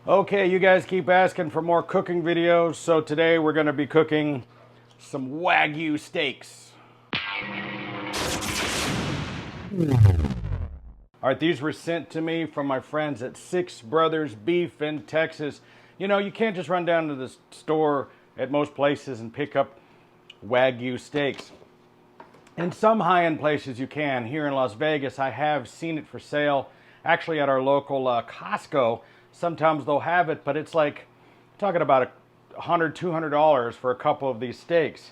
Okay, you guys keep asking for more cooking videos, so today we're going to be cooking some Wagyu steaks. All right, these were sent to me from my friends at Six Brothers Beef in Texas. You know, you can't just run down to the store at most places and pick up Wagyu steaks. In some high-end places you can. Here in Las Vegas, I have seen it for sale. Actually, at our local Costco, sometimes they'll have it, but it's like, talking about $100, $200 for a couple of these steaks.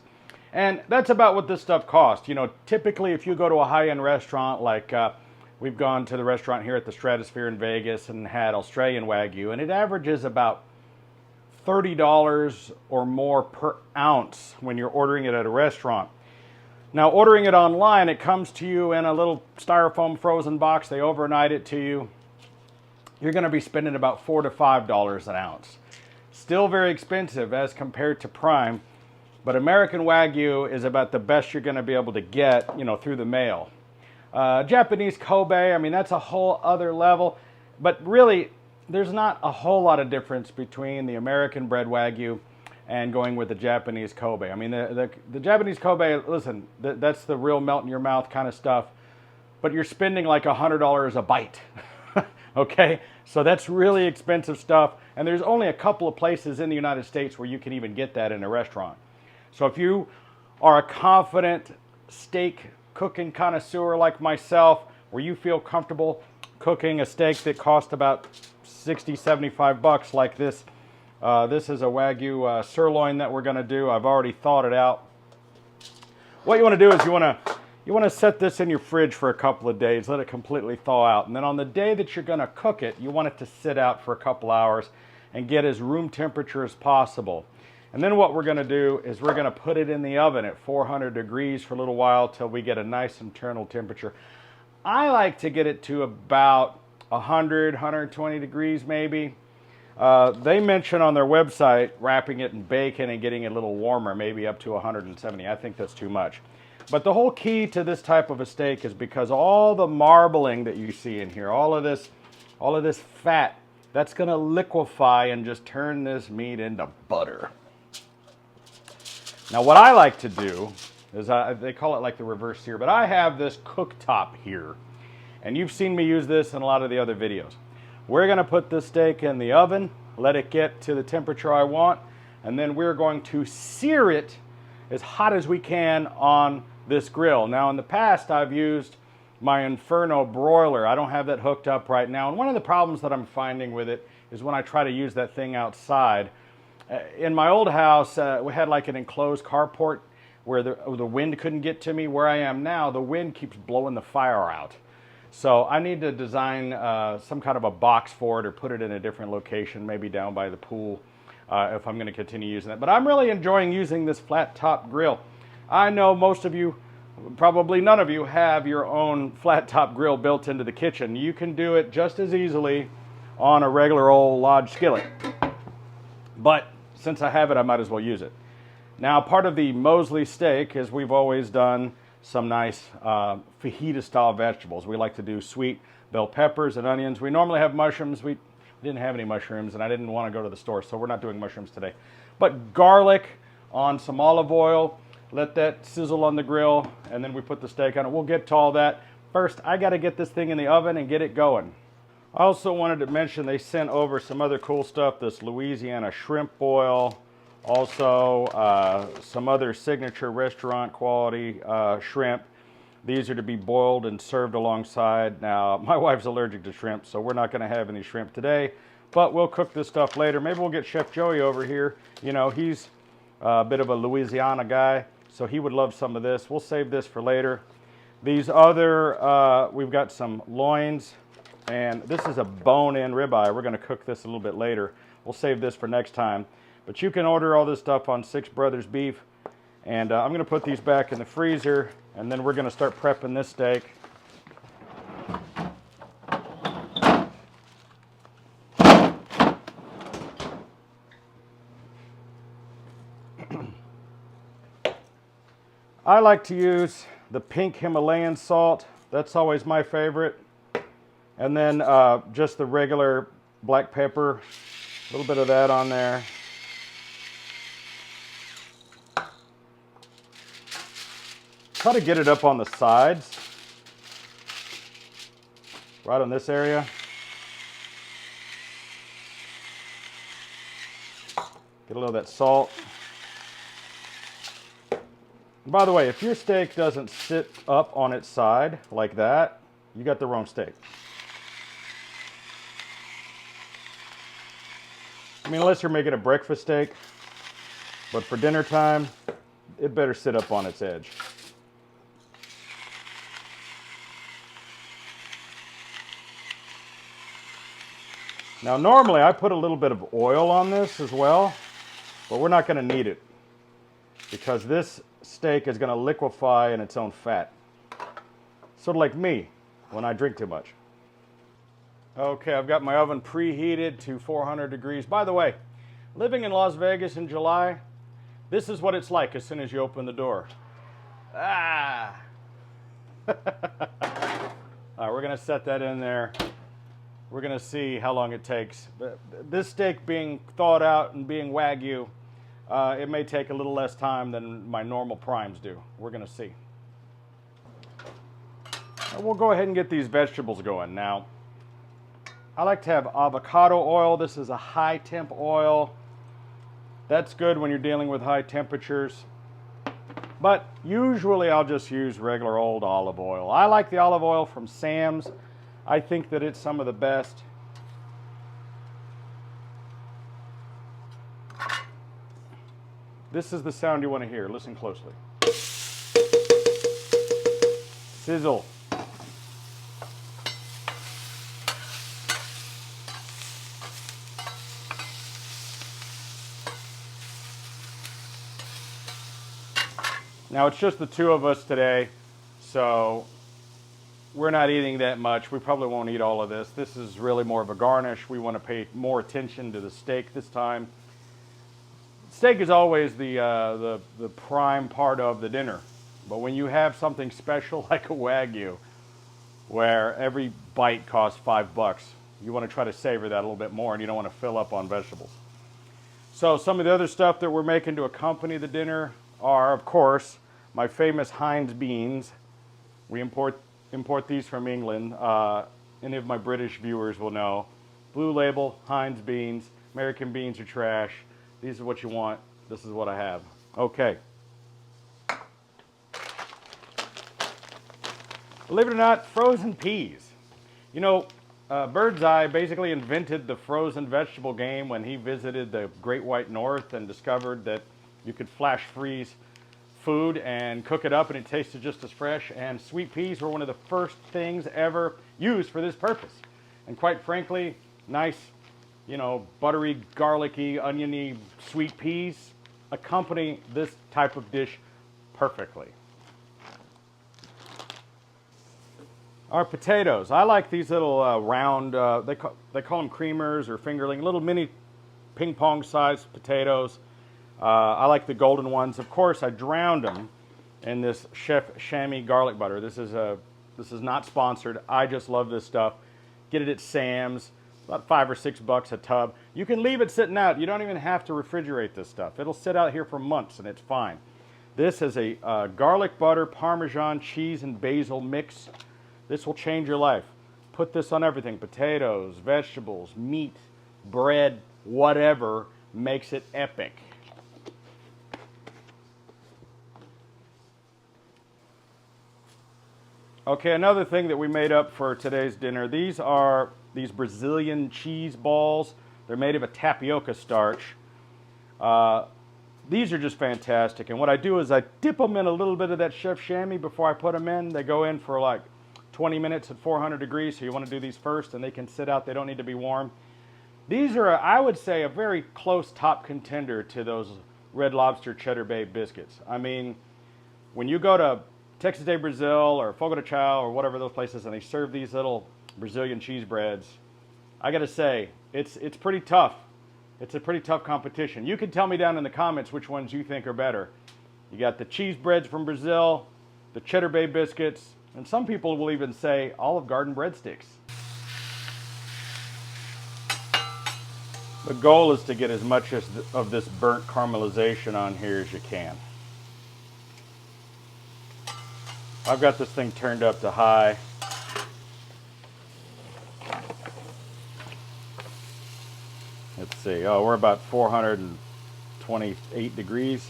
And that's about what this stuff costs. You know, typically if you go to a high-end restaurant, like we've gone to the restaurant here at the Stratosphere in Vegas and had Australian Wagyu, and it averages about $30 or more per ounce when you're ordering it at a restaurant. Now, ordering it online, it comes to you in a little styrofoam frozen box. They overnight it to you. You're going to be spending about $4 to $5 an ounce. Still very expensive as compared to prime, but American Wagyu is about the best you're going to be able to get, you know, through the mail. Japanese Kobe, I mean, that's a whole other level, but really, there's not a whole lot of difference between the American bred Wagyu and going with the Japanese Kobe. I mean, the Japanese Kobe, listen, that's the real melt in your mouth kind of stuff, but you're spending like $100 a bite, okay? So that's really expensive stuff, and there's only a couple of places in the United States where you can even get that in a restaurant. So if you are a confident steak cooking connoisseur like myself, where you feel comfortable cooking a steak that costs about 60, 75 bucks like this, this is a Wagyu sirloin that we're going to do. I've already thawed it out. What you want to do is you want to set this in your fridge for a couple of days, let it completely thaw out. And then on the day that you're going to cook it, you want it to sit out for a couple hours and get as room temperature as possible. And then what we're going to do is we're going to put it in the oven at 400 degrees for a little while till we get a nice internal temperature. I like to get it to about 100, 120 degrees maybe. They mention on their website wrapping it in bacon and getting it a little warmer, maybe up to 170. I think that's too much. But the whole key to this type of a steak is because all the marbling that you see in here, all of this fat, that's going to liquefy and just turn this meat into butter. Now what I like to do is, they call it like the reverse sear, but I have this cooktop here. And you've seen me use this in a lot of the other videos. We're going to put this steak in the oven, let it get to the temperature I want, and then we're going to sear it as hot as we can on this grill. Now in the past I've used my Inferno broiler. I don't have that hooked up right now, and one of the problems that I'm finding with it is when I try to use that thing outside. In my old house, we had like an enclosed carport where the wind couldn't get to me. Where I am now, the wind keeps blowing the fire out. So I need to design some kind of a box for it or put it in a different location, maybe down by the pool, if I'm going to continue using it. But I'm really enjoying using this flat top grill. I know most of you, probably none of you, have your own flat top grill built into the kitchen. You can do it just as easily on a regular old lodge skillet. But since I have it, I might as well use it. Now, part of the Moseley steak is we've always done some nice fajita style vegetables. We like to do sweet bell peppers and onions. We normally have mushrooms. We didn't have any mushrooms and I didn't want to go to the store, so we're not doing mushrooms today. But garlic on some olive oil, let that sizzle on the grill, and then we put the steak on it. We'll get to all that. First, I got to get this thing in the oven and get it going. I also wanted to mention they sent over some other cool stuff, this Louisiana shrimp boil, also some other signature restaurant quality shrimp. These are to be boiled and served alongside. Now, my wife's allergic to shrimp, so we're not going to have any shrimp today, but we'll cook this stuff later. Maybe we'll get Chef Joey over here. You know, he's a bit of a Louisiana guy, so he would love some of this. We'll save this for later. These other, we've got some loins, and this is a bone-in ribeye. We're going to cook this a little bit later. We'll save this for next time. But you can order all this stuff on Six Brothers Beef. And I'm going to put these back in the freezer, and then we're going to start prepping this steak. I like to use the pink Himalayan salt. That's always my favorite. And then just the regular black pepper A little bit of that on there. Try to get it up on the sides, right on this area. Get a little of that salt. And by the way, if your steak doesn't sit up on its side like that, you got the wrong steak. I mean, unless you're making a breakfast steak, but for dinner time, it better sit up on its edge. Now, normally I put a little bit of oil on this as well, but we're not going to need it because this steak is going to liquefy in its own fat. Sort of like me when I drink too much. Okay, I've got my oven preheated to 400 degrees. By the way, living in Las Vegas in July, this is what it's like as soon as you open the door. Ah! All right, we're going to set that in there. We're going to see how long it takes. This steak being thawed out and being Wagyu, it may take a little less time than my normal primes do. We're going to see. We'll go ahead and get these vegetables going. Now, I like to have avocado oil. This is a high temp oil. That's good when you're dealing with high temperatures. But usually I'll just use regular old olive oil. I like the olive oil from Sam's. I think that it's some of the best. This is the sound you want to hear. Listen closely. Sizzle. Now it's just the two of us today, so we're not eating that much. We probably won't eat all of this. This is really more of a garnish. We want to pay more attention to the steak this time. Steak is always the prime part of the dinner. But when you have something special like a Wagyu, where every bite costs $5, you want to try to savor that a little bit more, and you don't want to fill up on vegetables. So some of the other stuff that we're making to accompany the dinner are, of course, my famous Heinz beans. We import these from England. Any of my British viewers will know. Blue label, Heinz beans. American beans are trash. These are what you want. This is what I have. Okay. Believe it or not, frozen peas. You know, Birdseye basically invented the frozen vegetable game when he visited the Great White North and discovered that you could flash freeze food and cook it up and it tasted just as fresh, and sweet peas were one of the first things ever used for this purpose. And quite frankly, nice, you know, buttery, garlicky, oniony, sweet peas accompany this type of dish perfectly. Our potatoes. I like these little round, they call them creamers or fingerling, little mini ping pong sized potatoes. I like the golden ones. Of course, I drowned them in this Chef Chamois garlic butter. This is not sponsored. I just love this stuff. Get it at Sam's, about $5 or $6 a tub. You can leave it sitting out. You don't even have to refrigerate this stuff. It'll sit out here for months and it's fine. This is a garlic butter, Parmesan, cheese, and basil mix. This will change your life. Put this on everything. Potatoes, vegetables, meat, bread, whatever makes it epic. Okay, another thing that we made up for today's dinner, these are these Brazilian cheese balls. They're made of a tapioca starch. These are just fantastic, and what I do is I dip them in a little bit of that Chef Chamois before I put them in. They go in for like 20 minutes at 400 degrees, so you want to do these first, and they can sit out. They don't need to be warm. These are, I would say, a very close top contender to those Red Lobster Cheddar Bay biscuits. I mean, when you go to Texas de Brazil or Fogo de Chao or whatever those places, and they serve these little Brazilian cheese breads, I gotta say, it's pretty tough. It's a pretty tough competition. You can tell me down in the comments which ones you think are better. You got the cheese breads from Brazil, the Cheddar Bay biscuits, and some people will even say Olive Garden breadsticks. The goal is to get as much of this burnt caramelization on here as you can. I've got this thing turned up to high. Let's see, oh, we're about 428 degrees.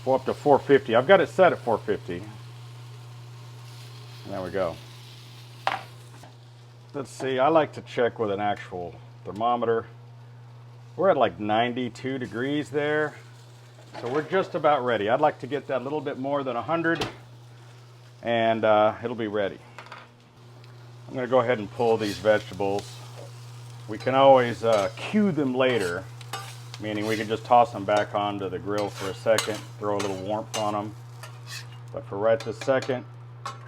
Go up to 450. I've got it set at 450. There we go. Let's see, I like to check with an actual thermometer. We're at like 92 degrees there. So we're just about ready. I'd like to get that a little bit more than 100 and it'll be ready. I'm gonna go ahead and pull these vegetables. We can always cue them later, meaning we can just toss them back onto the grill for a second, throw a little warmth on them. But for right this second,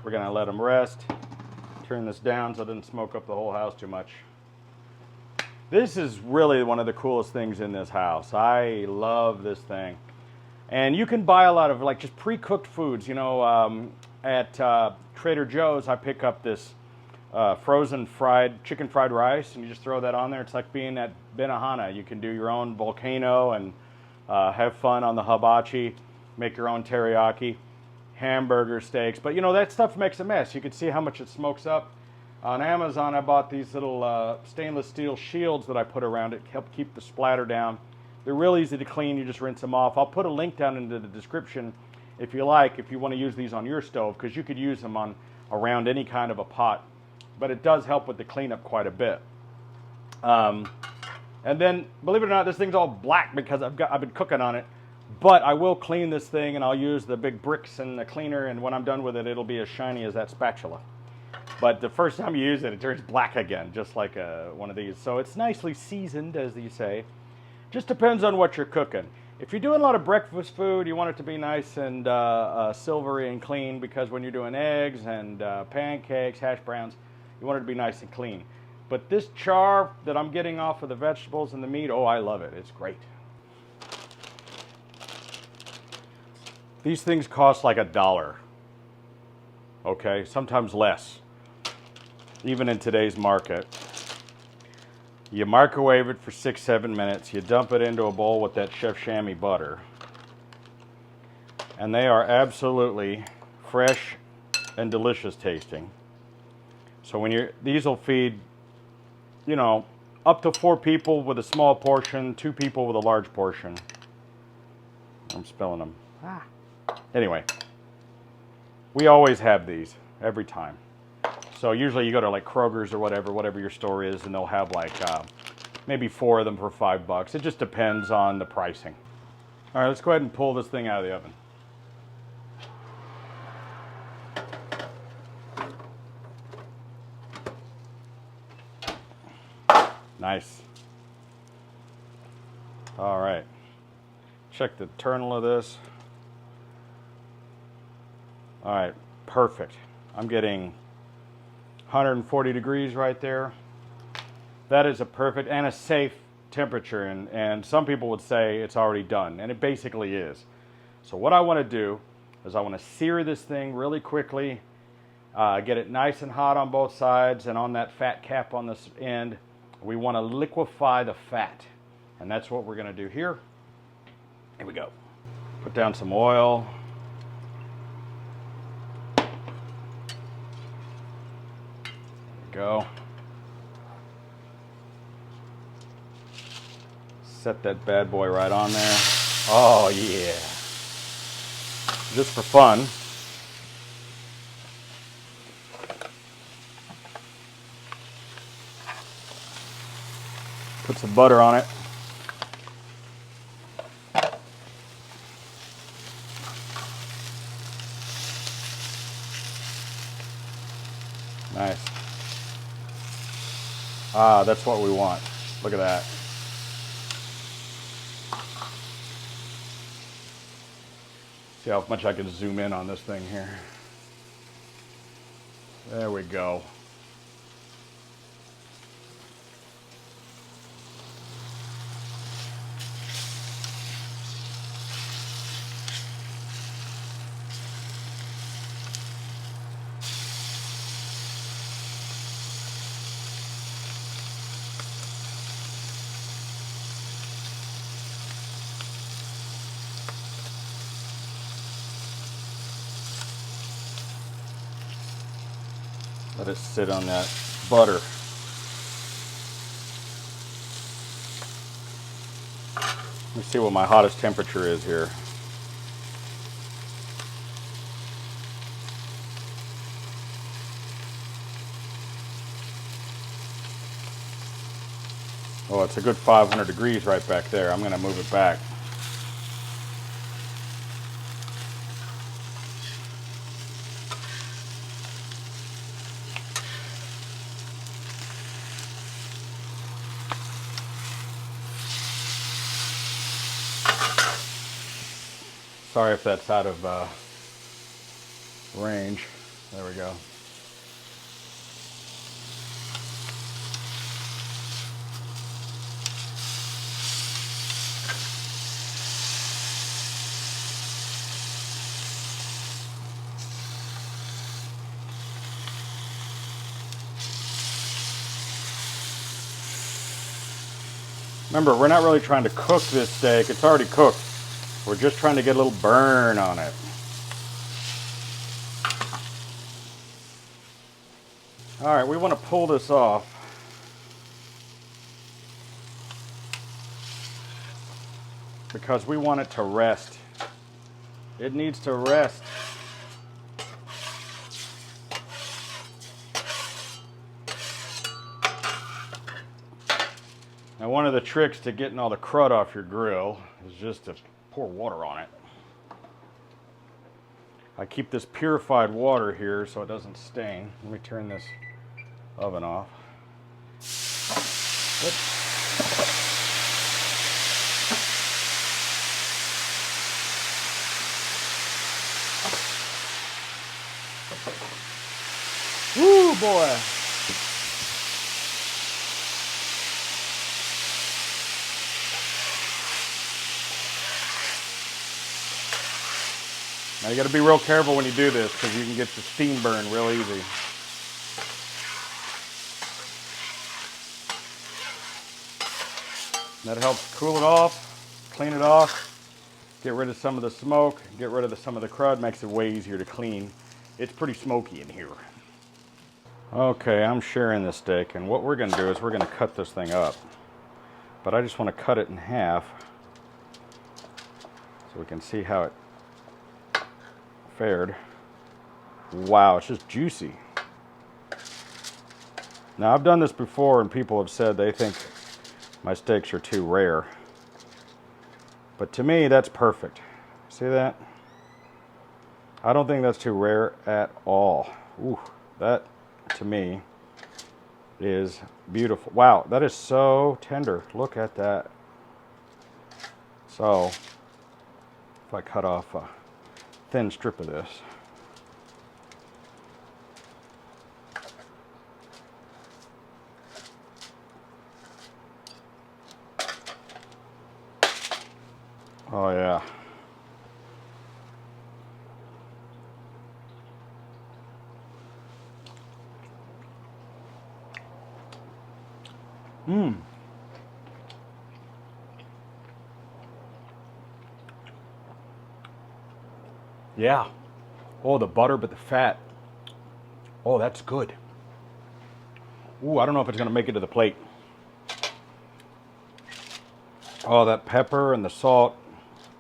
we're gonna let them rest. Turn this down so it doesn't smoke up the whole house too much. This is really one of the coolest things in this house. I love this thing. And you can buy a lot of like just pre-cooked foods. You know, at Trader Joe's, I pick up this frozen chicken fried rice, and you just throw that on there. It's like being at Benihana. You can do your own volcano and have fun on the hibachi, make your own teriyaki, hamburger steaks. But you know, that stuff makes a mess. You can see how much it smokes up. On Amazon, I bought these little stainless steel shields that I put around it, help keep the splatter down. They're real easy to clean. You just rinse them off. I'll put a link down into the description if you like, if you want to use these on your stove, because you could use them on around any kind of a pot. But it does help with the cleanup quite a bit. And then, believe it or not, this thing's all black because I've been cooking on it. But I will clean this thing, and I'll use the big bricks and the cleaner, and when I'm done with it, it'll be as shiny as that spatula. But the first time you use it, it turns black again, just like one of these. So it's nicely seasoned, as you say. Just depends on what you're cooking. If you're doing a lot of breakfast food, you want it to be nice and silvery and clean, because when you're doing eggs and pancakes, hash browns, you want it to be nice and clean. But this char that I'm getting off of the vegetables and the meat, oh, I love it. It's great. These things cost like $1. Okay, sometimes less, even in today's market. You microwave it for 6-7 minutes. You dump it into a bowl with that Chef Chamois butter. And they are absolutely fresh and delicious tasting. So when these will feed, you know, up to 4 people with a small portion, 2 people with a large portion. I'm spilling them. Anyway, we always have these, every time. So usually you go to like Kroger's or whatever your store is, and they'll have like maybe 4 of them for $5. It just depends on the pricing. All right, let's go ahead and pull this thing out of the oven. Nice. All right, check the internal of this. All right, perfect. I'm getting 140 degrees right there. That is a perfect and a safe temperature, and some people would say it's already done, and it basically is. So what I want to do is I want to sear this thing really quickly, get it nice and hot on both sides, and on that fat cap on this end, we want to liquefy the fat, and that's what we're going to do here. Here we go. Put down some oil. Go. Set that bad boy right on there. Oh yeah. Just for fun. Put some butter on it. Nice. Ah, that's what we want. Look at that. See how much I can zoom in on this thing here. There we go. Let it sit on that butter. Let me see what my hottest temperature is here. Oh, it's a good 500 degrees right back there. I'm going to move it back. Sorry if that's out of range. There we go. Remember, we're not really trying to cook this steak. It's already cooked. We're just trying to get a little burn on it. All right, we want to pull this off. Because we want it to rest. It needs to rest. Now, one of the tricks to getting all the crud off your grill is just to pour water on it. I keep this purified water here so it doesn't stain. Let me turn this oven off. Oops. Woo, boy. Now you got to be real careful when you do this because you can get the steam burn real easy. That helps cool it off, clean it off, get rid of some of the smoke, get rid of some of the crud, makes it way easier to clean. It's pretty smoky in here. Okay, I'm sharing this steak, and what we're going to do is we're going to cut this thing up. But I just want to cut it in half so we can see how it fared. Wow, it's just juicy. Now, I've done this before, and people have said they think my steaks are too rare. But to me, that's perfect. See that? I don't think that's too rare at all. Ooh, that, to me, is beautiful. Wow, that is so tender. Look at that. So, if I cut off a thin strip of this. Oh yeah. Mmm. Yeah. Oh, the butter, but the fat. Oh, that's good. Ooh, I don't know if it's going to make it to the plate. Oh, that pepper and the salt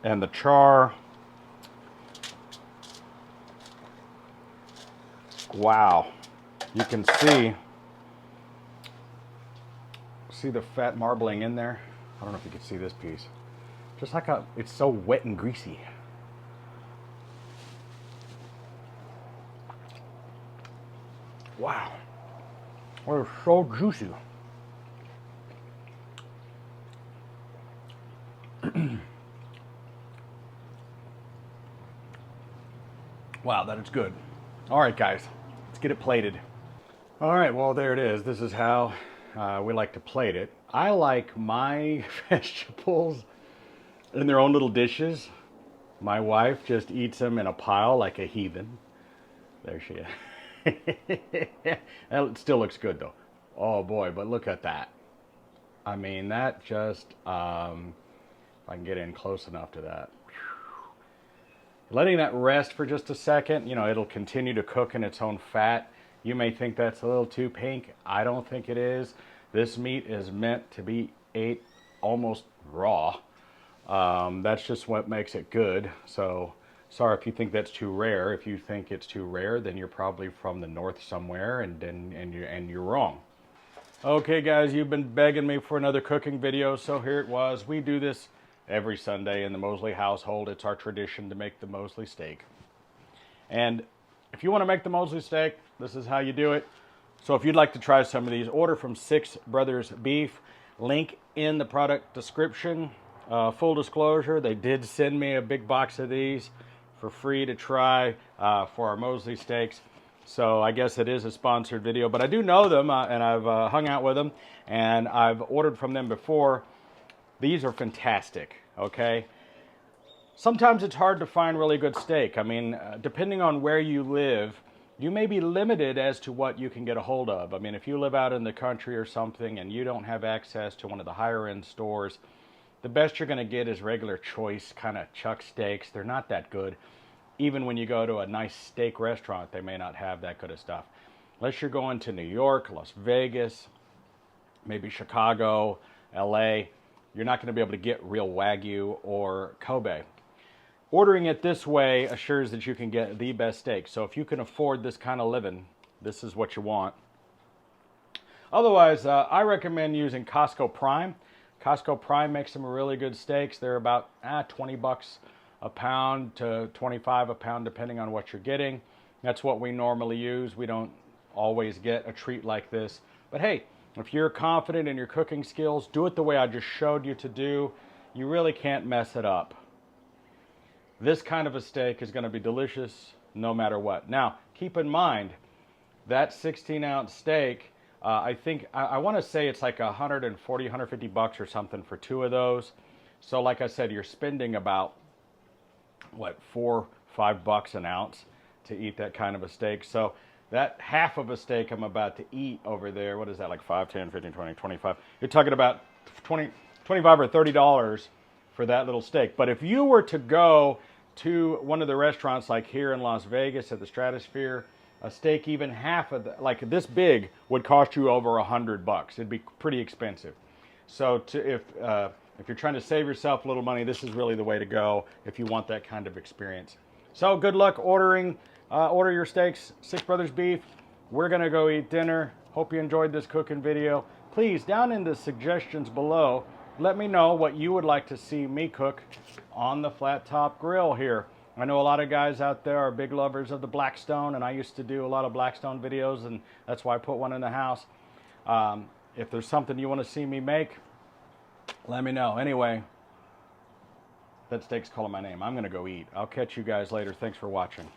and the char. Wow. You can see the fat marbling in there. I don't know if you can see this piece. Just like it's so wet and greasy. Wow. Oh, it's so juicy. Wow, that is good. All right, guys, let's get it plated. All right, well, there it is. This is how we like to plate it. I like my vegetables in their own little dishes. My wife just eats them in a pile like a heathen. There she is. That still looks good though. Oh boy, but look at that. I mean, that just, if I can get in close enough to that. Letting that rest for just a second, you know, it'll continue to cook in its own fat. You may think that's a little too pink. I don't think it is. This meat is meant to be ate almost raw. That's just what makes it good. So sorry if you think that's too rare. If you think it's too rare, then you're probably from the north somewhere, and you're wrong. Okay guys, you've been begging me for another cooking video, so here it was. We do this every Sunday in the Moseley household. It's our tradition to make the Moseley steak. And if you want to make the Moseley steak, this is how you do it. So if you'd like to try some of these, order from Six Brothers Beef. Link in the product description. Full disclosure, they did send me a big box of these for free to try for our Moseley steaks. So I guess it is a sponsored video, but I do know them and I've hung out with them and I've ordered from them before. These are fantastic, okay? Sometimes it's hard to find really good steak. I mean, depending on where you live, you may be limited as to what you can get a hold of. I mean, if you live out in the country or something and you don't have access to one of the higher end stores, the best you're gonna get is regular choice kind of chuck steaks. They're not that good. Even when you go to a nice steak restaurant, they may not have that good of stuff. Unless you're going to New York, Las Vegas, maybe Chicago, LA, you're not gonna be able to get real Wagyu or Kobe. Ordering it this way assures that you can get the best steak. So if you can afford this kind of living, this is what you want. Otherwise, I recommend using Costco Prime. Costco Prime makes some really good steaks. They're about 20 bucks a pound to 25 a pound, depending on what you're getting. That's what we normally use. We don't always get a treat like this. But hey, if you're confident in your cooking skills, do it the way I just showed you to do. You really can't mess it up. This kind of a steak is going to be delicious no matter what. Now, keep in mind, that 16-ounce steak, I think, I want to say it's like 140, 150 bucks or something for two of those. So like I said, you're spending about, what, $4-5 an ounce to eat that kind of a steak. So that half of a steak I'm about to eat over there, what is that, like 5, 10, 15, 20, 25? You're talking about 25 or $30 for that little steak. But if you were to go to one of the restaurants like here in Las Vegas at the Stratosphere, a steak even half of the, like this big would cost you over $100. It'd be pretty expensive. So if you're trying to save yourself a little money, this is really the way to go if you want that kind of experience. So good luck ordering. Order your steaks, Six Brothers Beef. We're gonna go eat dinner. Hope you enjoyed this cooking video. Please, down in the suggestions below, let me know what you would like to see me cook on the flat top grill here. I know a lot of guys out there are big lovers of the Blackstone, and I used to do a lot of Blackstone videos, and that's why I put one in the house. If there's something you want to see me make, let me know. Anyway, that steak's calling my name. I'm going to go eat. I'll catch you guys later. Thanks for watching.